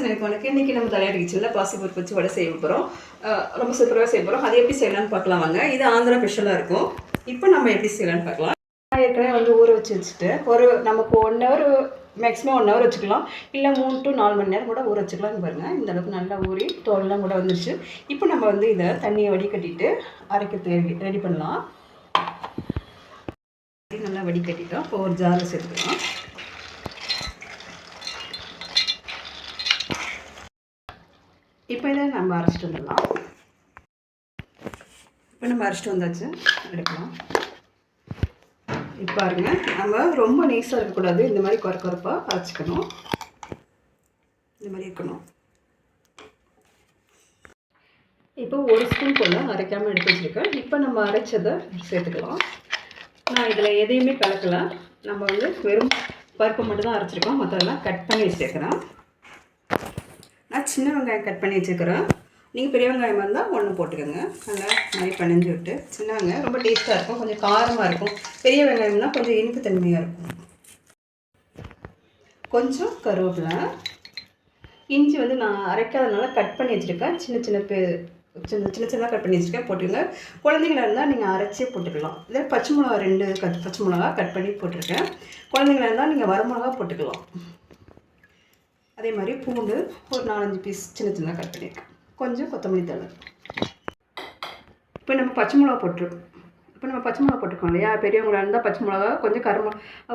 எனக்கு இன்றைக்கி நம்ம தலையாடி கிச்சனில் பாசிப்பருப்பு வச்சு வடை செய்ய போகிறோம். ரொம்ப சூப்பராக செய்ய போகிறோம். அது எப்படி செய்யலான்னு பார்க்கலாம் வாங்க. இது ஆந்திரா ஸ்பெஷலாக இருக்கும். இப்போ நம்ம எப்படி செய்யலான்னு பார்க்கலாம். நான் ஏற்கனவே வந்து ஊற வச்சுட்டு நமக்கு 1 ஹவர் மேக்ஸிமம் 1 ஹவர் வச்சுக்கலாம். இல்லை 3 to 4 மணி நேரம் கூட ஊற வச்சுக்கலாம்னு பாருங்கள். இந்த அளவுக்கு நல்லா ஊறி தோலெல்லாம் கூட வந்துருச்சு. இப்போ நம்ம வந்து இதை தண்ணியை வடிகட்டிட்டு அரைக்கிறதுக்கு ரெடி பண்ணலாம். நல்லா வடிகட்டிட்டோம். இப்போ ஒரு ஜாரில் சேர்த்துக்கலாம். இப்போ இதை நம்ம அரைச்சிட்டு வந்துடலாம். இப்போ நம்ம அரைச்சிட்டு வந்தாச்சு, எடுக்கலாம். இப்போ பாருங்க, நம்ம ரொம்ப நைஸாக இருக்கக்கூடாது. இந்த மாதிரி குறைப்பாக அரைச்சிக்கணும். இந்த மாதிரி இருக்கணும். இப்போ 1 ஸ்பூன் போல் அரைக்காமல் எடுத்து வச்சுருக்கேன். இப்போ நம்ம அரைச்சதை சேர்த்துக்கலாம். நான் இதில் எதையுமே கலக்கலை. நம்ம வந்து வெறும் பருப்பு மட்டும் தான் அரைச்சிருக்கோம். மற்றதெல்லாம் கட் பண்ணி வச்சுருக்கிறேன். நான் சின்ன வெங்காயம் கட் பண்ணி வச்சுருக்கிறேன். நீங்கள் பெரிய வெங்காயமாக இருந்தால் 1 போட்டுக்கோங்க. நல்லா மாதிரி பனைஞ்சு விட்டு. சின்ன வெங்காயம் ரொம்ப டேஸ்ட்டாக இருக்கும், கொஞ்சம் காரமாக இருக்கும். பெரிய வெங்காயம்னா கொஞ்சம் இனிப்பு தன்மையாக இருக்கும். கொஞ்சம் கருவேப்பிலை, இஞ்சி வந்து நான் அரைக்காதனால கட் பண்ணி வச்சுருக்கேன். சின்னதாக கட் பண்ணி வச்சுருக்கேன், போட்டுக்கோங்க. குழந்தைங்களா இருந்தால் நீங்கள் அரைச்சே போட்டுக்கலாம். இல்லை பச்சை மிளகா 2 பச்சை மிளகா கட் பண்ணி போட்டிருக்கேன். குழந்தைங்களா இருந்தால் நீங்கள் வரமிளகா போட்டுக்கலாம். அதே மாதிரி பூண்டு ஒரு 4-5 பீஸ் சின்னதாக கட் பண்ணியிருக்கேன். கொஞ்சம் கொத்தமல்லி தழை. இப்போ நம்ம பச்சை மிளகா போட்டுருக்கோம் இல்லையா? பெரியவங்களாக இருந்தால் பச்சை மிளகா, கொஞ்சம்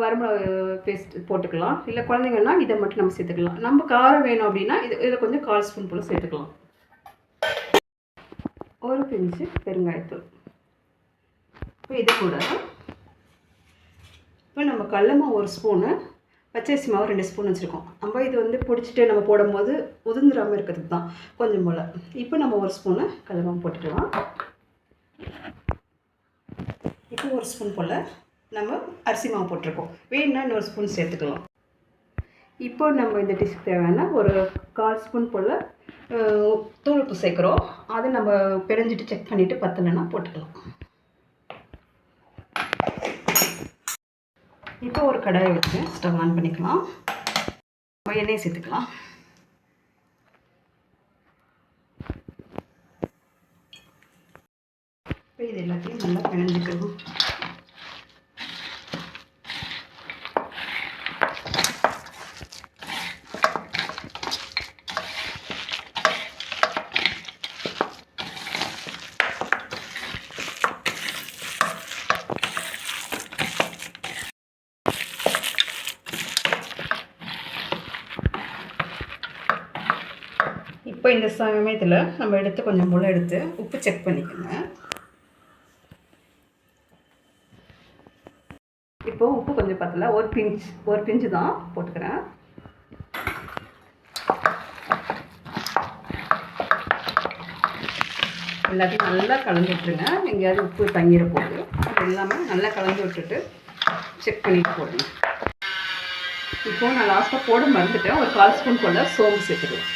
வரமிளகா பேஸ்ட் போட்டுக்கலாம். இல்லை குழந்தைங்கன்னா இதை மட்டும் நம்ம சேர்த்துக்கலாம். நம்ம காரம் வேணும் அப்படின்னா இதில் கொஞ்சம் 1/4 ஸ்பூன் போல் சேர்த்துக்கலாம். ஒரு பிஞ்சு பெருங்காயத்தூள். இப்போ இது கூட இப்போ நம்ம கடலை மாவு 1 ஸ்பூனு, பச்சரிசி மாவு 2 ஸ்பூன் வச்சுருக்கோம். நம்ம இது வந்து பிடிச்சிட்டு நம்ம போடும்போது உதிர்ந்துடாமல் இருக்கிறதுக்கு தான் கொஞ்சம் போல். இப்போ நம்ம 1 ஸ்பூனு கடலை மாவு போட்டுக்கலாம். இப்போ 1 ஸ்பூன் போல் நம்ம அரிசி மாவு போட்டிருக்கோம். வேணும்னா இன்னொரு ஸ்பூன் சேர்த்துக்கலாம். இப்போ நம்ம இந்த டிஷ்க்கு தேவையான ஒரு 1/4 ஸ்பூன் போல் தூள் உப்பு சேர்க்குறோம். அதை நம்ம பிணைஞ்சிட்டு செக் பண்ணிவிட்டு பத்தலைன்னா போட்டுக்கலாம். இப்போ ஒரு கடாயை வச்சு ஸ்டவ் ஆன் பண்ணிக்கலாம். எண்ணெயை சேர்த்துக்கலாம். இப்போ இது எல்லாத்தையும் நல்லா பிணைஞ்சிக்கணும். இப்போ இந்த சமயத்தில் நம்ம எடுத்து கொஞ்சம் போல் எடுத்து உப்பு செக் பண்ணிக்கோங்க. இப்போது உப்பு கொஞ்சம் பத்தல, ஒரு பிஞ்சு தான் போட்டுக்கிறேன். எல்லாத்தையும் நல்லா கலந்து விட்டுருங்க. எங்கேயாவது உப்பு தங்கிட போகுது. அது எல்லாமே நல்லா கலந்து விட்டுட்டு செக் பண்ணிட்டு போடுங்க. இப்போது நான் லாஸ்ட்டாக போட மறந்துட்டேன். ஒரு 1/4 ஸ்பூன் போல் சோம்பு சேர்த்துக்கலாம்.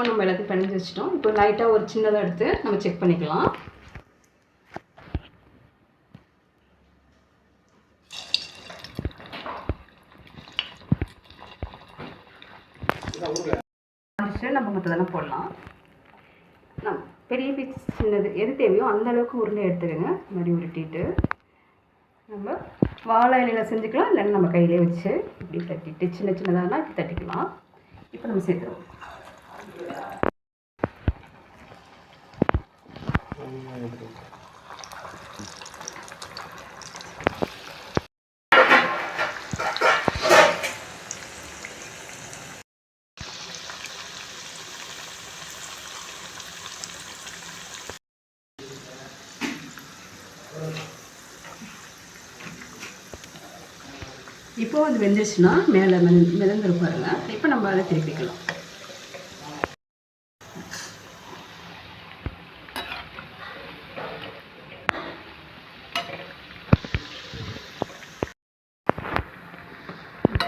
நம்ம எல்லாத்தையும் பிணைஞ்சு வச்சிட்டோம். இப்போ லைட்டாக ஒரு சின்னதாக எடுத்து நம்ம செக் பண்ணிக்கலாம். நம்ம மற்றதெல்லாம் போடலாம். நம்ம பெரிய பீஸ் சின்னது எது தேவையோ அந்த அளவுக்கு உருண்டை எடுத்துக்கோங்க. இந்த மாதிரி உருட்டிட்டு நம்ம வாழை இலையில் செஞ்சுக்கலாம். இல்லைன்னா நம்ம கையிலே வச்சு இப்படி தட்டிட்டு சின்னதாகனா இப்படி தட்டிக்கலாம். இப்போ நம்ம சேர்த்துருவோம். இப்போ அது வெந்துருச்சுன்னா மேலே மிதந்துரும் பாருங்க. இப்போ நம்ம அதை திருப்பிக்கலாம்.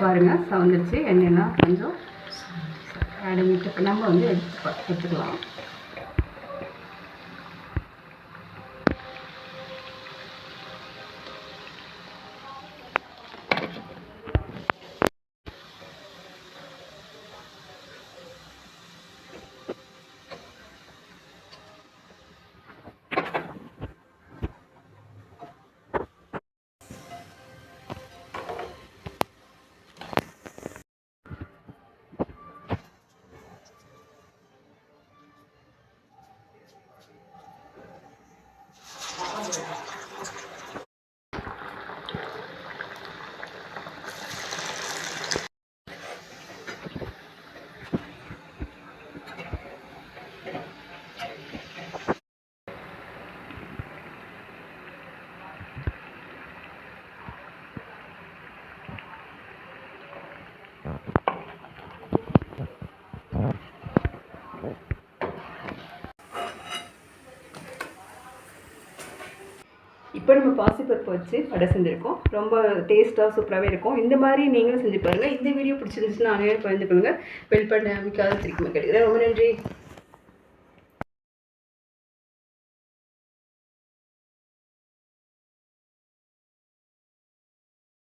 பாருங்க சவந்துருச்சு. எண்ணெயெல்லாம் கொஞ்சம் அடங்கிட்டு நம்ம வந்து எடுத்துக்கலாம். இப்போ நம்ம பாசிப்பருப்பு வச்சு வடை செஞ்சுருக்கோம். ரொம்ப டேஸ்ட்டாக சூப்பராகவே இருக்கும். இந்த மாதிரி நீங்களும் செஞ்சு பாருங்கள். இந்த வீடியோ பிடிச்சிருந்துச்சுன்னா அனைவரும் பகிர்ந்து கொள்ளுங்கள். பெல் பட்டன் அமைக்காத திருப்பி கிடையாது. ரொம்ப நன்றி.